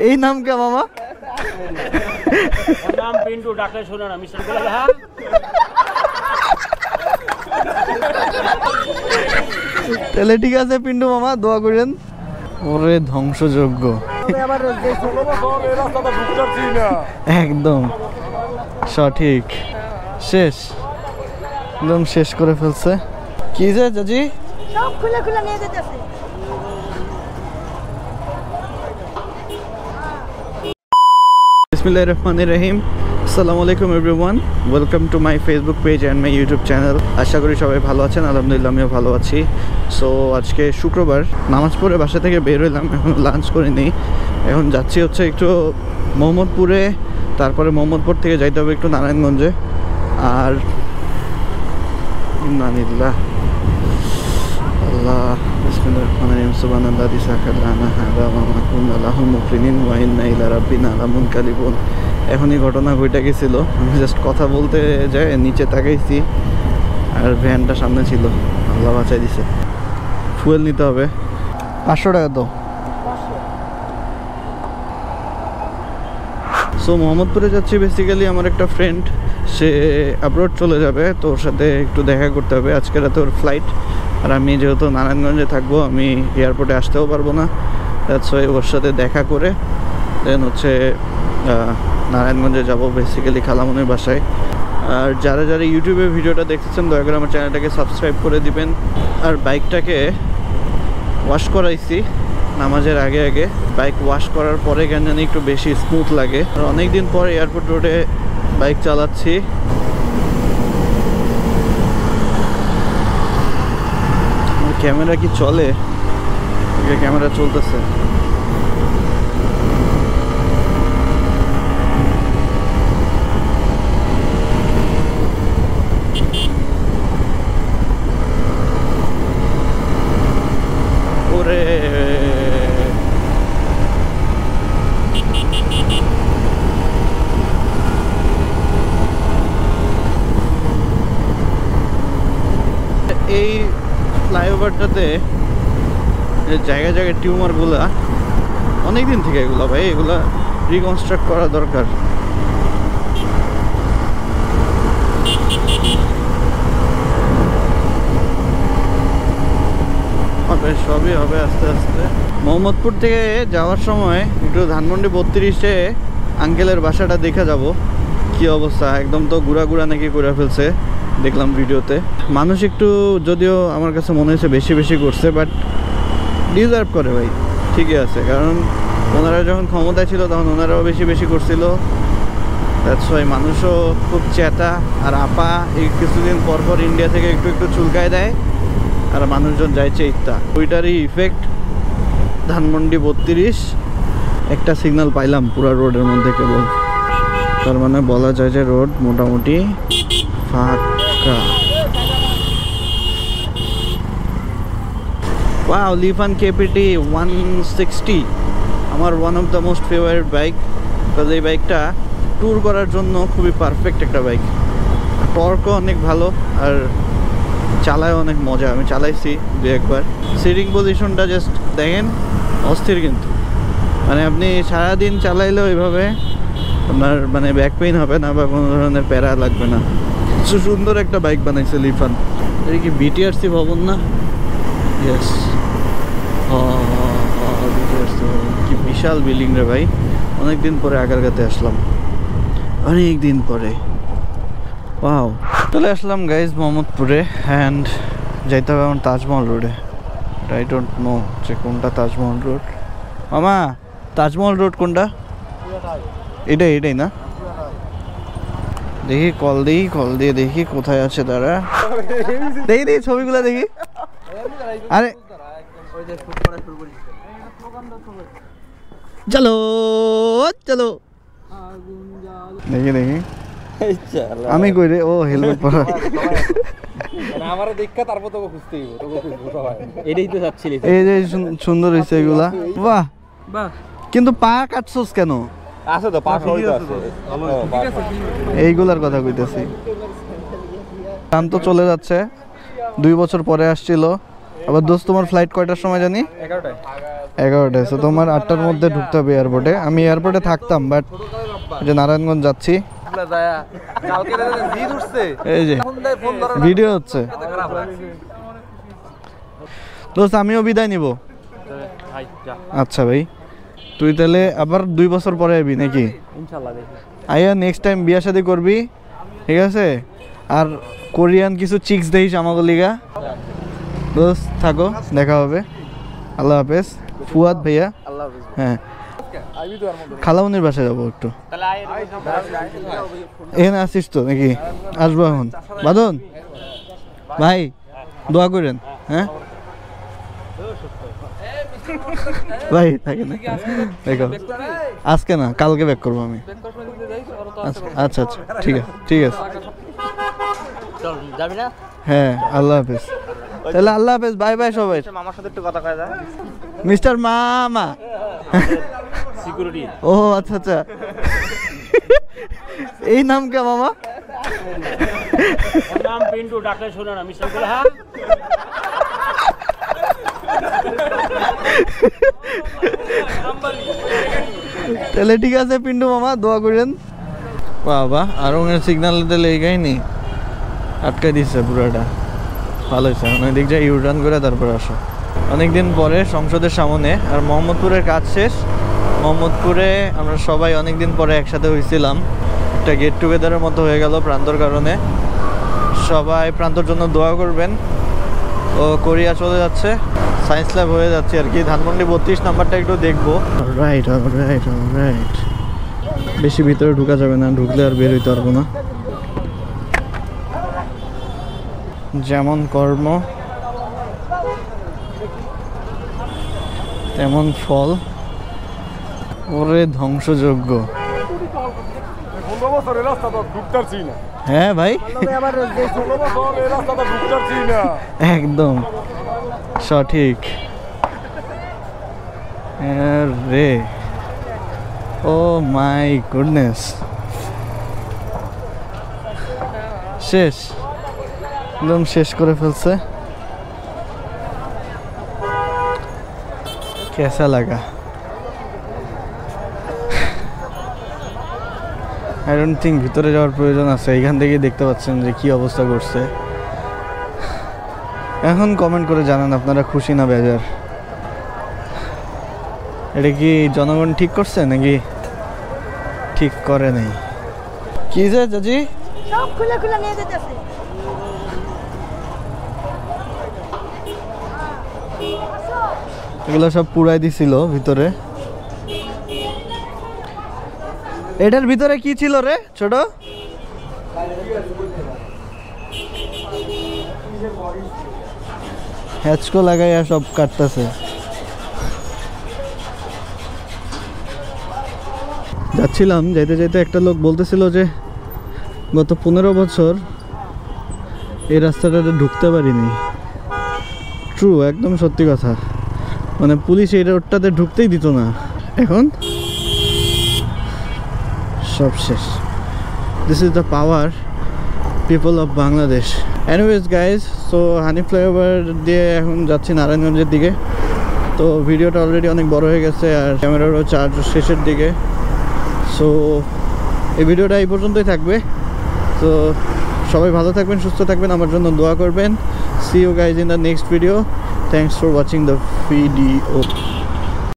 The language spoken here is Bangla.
এই নাম কে মামা? নাম পিন্টু, ডাক্তার শোনো না মিস্টার বলে। হ্যাঁ তাহলে ঠিক আছে পিন্টু মামা, দোয়া করেন। ওরে ধ্বংসযোগ্য একদম সঠিক, শেষ, একদম শেষ করে ফেলছে। কি যে চাচি সব খুলে খুলে নিয়ে যেতেছে। বিসমিল্লাহির রহমানির রহিম। আসসালামু আলাইকুম everyone, welcome to my Facebook page and my YouTube channel. আশা করি সবাই ভালো আছেন, আলহামদুলিল্লাহ আমিও ভালো আছি। সো আজকে শুক্রবার, নামাজ পড়ে বাসা থেকে বের হইলাম, এখন লাঞ্চ করিনি। এখন যাচ্ছি হচ্ছে একটু মোহাম্মদপুরে, তারপরে মোহাম্মদপুর থেকে যাইতে হবে একটু নারায়ণগঞ্জে। আর ইন্নালিল্লাহ আল্লাহ বিসমিল্লাহির রহমানির রহিম সুবহানাল্লাযী সাখারানা হাযা ওয়া মা কুন্না লাহু মুকরিনিন ওয়া ইন্না ইলা রাব্বিনা লামুনকালিবুন। এখনই ঘটনা ঘটে গেছিল, আমি জাস্ট কথা বলতে যাই নিচে তাকাইছি আর ভ্যানটা সামনে ছিল, আল্লাহ বাঁচাই দিছে। ফুয়েল নিতে হবে 500 টাকা তো। সো মোহাম্মদপুরে যাচ্ছি বেসিক্যালি, আমার একটা ফ্রেন্ড সে অ্যাব্রড চলে যাবে, তো ওর সাথে একটু দেখা করতে হবে। আজকে রাতে ওর ফ্লাইট, আর আমি যেহেতু নারায়ণগঞ্জে থাকবো, আমি এয়ারপোর্টে আসতেও পারবো না। দ্যাটস ওয়াই ওর সাথে দেখা করে দেন হচ্ছে নারায়ণগঞ্জে যাব বেসিক্যালি খালামনির বাসায়। আর যারা যারা ইউটিউবে ভিডিওটা দেখতেছেন দয়া করে আমার চ্যানেলটাকে সাবস্ক্রাইব করে দিবেন। আর বাইকটাকে ওয়াশ করাইছি নামাজের আগে আগে, বাইক ওয়াশ করার পরে কেন জানি একটু বেশি স্মুথ লাগে। আর অনেক দিন পর এয়ারপোর্ট রোডে বাইক চালাচ্ছি। ক্যামেরা কি চলে? ক্যামেরা চলতেছে। ওরে এই ফ্লাইওভারটাতে জায়গায় জায়গায় টিউমারগুলা অনেক দিন থেকে, এগুলো ভাই এগুলা রিকনস্ট্রাক্ট করা দরকার। হবে, সবই হবে আস্তে আস্তে। মোহাম্মদপুর থেকে যাওয়ার সময় একটু ধানমন্ডি 32-এ আঙ্কেলের বাসাটা দেখে যাব কি অবস্থা। একদম তো গুড়া গুড়া নাকি করে ফেলছে দেখলাম ভিডিওতে। মানুষ একটু যদিও আমার কাছে মনে হয়েছে বেশি বেশি করছে, বাট ডিজার্ভ করে ভাই, ঠিকই আছে। কারণ ওনারা যখন ক্ষমতায় ছিল তখন ওনারাও বেশি বেশি করছিল। দ্যাটস ওয়াই মানুষও খুব চেতা। আর আপা এই কিছুদিন পর পর ইন্ডিয়া থেকে একটু একটু চুলকায় দেয়, আর মানুষজন যাইছে ইত্যা, ওইটারই ইফেক্ট। ধানমন্ডি 32 একটা সিগন্যাল পাইলাম পুরা রোডের মধ্যে কেবল, তার মানে বলা যায় যে রোড মোটামুটি ফাঁকা। ওয়াও, লিফান কেপিটি 160 আমার one of the most favourite bike. Because এই বাইকটা ট্যুর করার জন্য খুবই পারফেক্ট একটা বাইক। টর্কও অনেক ভালো আর চালায় অনেক মজা। আমি চালাইছি দু একবার। সিটিং পজিশনটা জাস্ট দেখেন, অস্থির কিন্তু। মানে আপনি সারাদিন চালাইলেও এইভাবে আপনার মানে ব্যাক পেইন হবে না বা কোনো ধরনের প্যারা লাগবে না। সুন্দর একটা বাইক বানাইছে লিফান। এটা কি বিটিআরসি ভবন না? ইয়েস, কি বিশাল বিল্ডিং রে ভাই। অনেকদিন পরে আগারগাতে আসলাম, অনেক দিন পরে। ওয়াও, চলে আসলাম গাইজ মোহাম্মদপুরে। অ্যান্ড যাইতে হবে আমার তাজমহল রোডে। আই ডোন্ট নো যে কোনটা তাজমহল রোড। মামা তাজমহল রোড কোনটা? এটাই না? দেখি কল দিয়ে দেখি কোথায় আছে তারা। দেখি ছবিগুলো দেখি। আরে চলো চলো দেখি আমি কই রে? ও হেলমেট পরা। আমারে দেখা তারপর তোকে খুঁজতে হইব, তোকে খুঁজবো সবাই। এটাই তো চাচ্ছিলি। এই যে সুন্দর হইছে এগুলা। বাহ বাহ, কিন্তু পা কাটছস কেন? আছে তো পাশ হইতো আছে। এইগুলার কথা কইতেছি। শান্ত চলে যাচ্ছে, 2 বছর পরে আসছিল, আবার দোস্ত তোমার ফ্লাইট কয়টার সময় জানি? 11টায়। 11টায়। সো তোমার 8টার মধ্যে ঢুকতে হবে এয়ারপোর্টে। আমি এয়ারপোর্টে থাকতাম, বাট যে নারায়ণগঞ্জ যাচ্ছি। কালকে রাতে জিদ উঠছে। এই যে ফোন ধরো না। ভিডিও হচ্ছে। দোস্ত আমিও বিদায় নিব। ভাই যা আচ্ছা ভাই, তুই তাহলে আবার 2 বছর পরে আবি নাকি? ইনশাআল্লাহ দেখি। আইয়া নেক্সট টাইম বিয়া শাদী করবি, ঠিক আছে? আর কোরিয়ান কিছু চিক্স দেখিস আমাকে লিগা। দোস্ত থাকো, দেখা হবে। আল্লাহ হাফেজ। ফুয়াদ ভাইয়া। আল্লাহ হাফেজ। হ্যাঁ, আইবি তো আর মধ্যে। খালামুনির বাসায় যাবো একটু। তাহলে আয় এখানে আসিস তো নাকি? আসবো এখন। বাদন ভাই দোয়া করেন। হ্যাঁ ভাই থাকে না, দেখো আজকে না কালকে ব্যাক করবো আমি। আচ্ছা আচ্ছা আচ্ছা, ঠিক আছে ঠিক আছে। চল যাবি না? হ্যাঁ, আল্লাহ হাফেজ। তাহলে আল্লাহ হাফেজ, বাই বাই সবাই। মামার সাথে একটু কথা কয় যায়। মিস্টার মামা। সিকিউরিটি। ও আচ্ছা আচ্ছা, এই নাম কে মামা? ওর নাম পিন্টু, ডাকলে শোনে না। মিস্টার বলে হ্যাঁ। তাহলে ঠিক আছে পিন্টু মামা, দোয়া করেন। বাবা আর ওখানে সিগন্যাল দিলে এই কাহিনি আটকে দিচ্ছে পুরোটা। ভালো হয়েছে, অনেক দিক যায় ইউটার্ন করে তারপর আসো। অনেকদিন পরে সংসদের সামনে, আর মোহাম্মদপুরের কাজ শেষ। মোহাম্মদপুরে আমরা সবাই অনেকদিন পরে একসাথে হয়েছিলাম, একটা গেট টুগেদারের মতো হয়ে গেল প্রান্তর কারণে। সবাই প্রান্তর জন্য দোয়া করবেন। ও কোরিয়া চলে যাচ্ছে, সায়েন্স ল্যাব হয়ে যাচ্ছে আর কি। ধানমন্ডি 32 নাম্বারটা একটু দেখবো। রাইট রাইট রাইট, বেশি ভিতরে ঢুকা যাবে না, ঢুকলে আর বের হইতে পারবো না। যেমন কর্ম তেমন ফল, ওরে ধ্বংসযোগ্য। 15 বছর এই রাস্তা তো ঢুকতারছি না। হ্যাঁ ভাই, 16 বছর এই রাস্তা তো ঢুকতারছি না। একদম সঠিক রে। ও মাই গুডনেস, শেষ, একদম শেষ করে ফেলছে। কেসা লাগা? আই ডোন্ট থিঙ্ক ভিতরে যাওয়ার প্রয়োজন আছে। এইখান থেকে দেখতে পাচ্ছেন যে কি অবস্থা করছে। এখন কমেন্ট করে জানান আপনারা খুশি না বেজার। এটা কি জনগণ ঠিক করছে নাকি ঠিক করে নাই? কি যে চাচি, সব খুলে খুলে নিয়ে যেতেছে। এগুলো সব পুরাই দিছিল ভিতরে। এটার ভিতরে কি ছিল রে ছোট? হ্যাচকো লাগাইয়া সব কাটতেছে। যাচ্ছিলাম, যাইতে যাইতে একটা লোক বলতেছিল যে গত 15 বছর এই রাস্তাটাতে ঢুকতে পারিনি। ট্রু, একদম সত্যি কথা। মানে পুলিশ এই রোডটাতে ঢুকতেই দিত না। এখন সব শেষ। This is the power people of Bangladesh. Anyways guys, so honey flyover দিয়ে এখন যাচ্ছি নারায়ণগঞ্জের দিকে। তো ভিডিওটা অলরেডি অনেক বড় হয়ে গেছে, আর ক্যামেরারও চার্জ শেষের দিকে। সো এই ভিডিওটা এই পর্যন্তই থাকবে। তো সবাই ভালো থাকবেন, সুস্থ থাকবেন, আমার জন্য দোয়া করবেন। See you guys in the next video. Thanks for watching the video.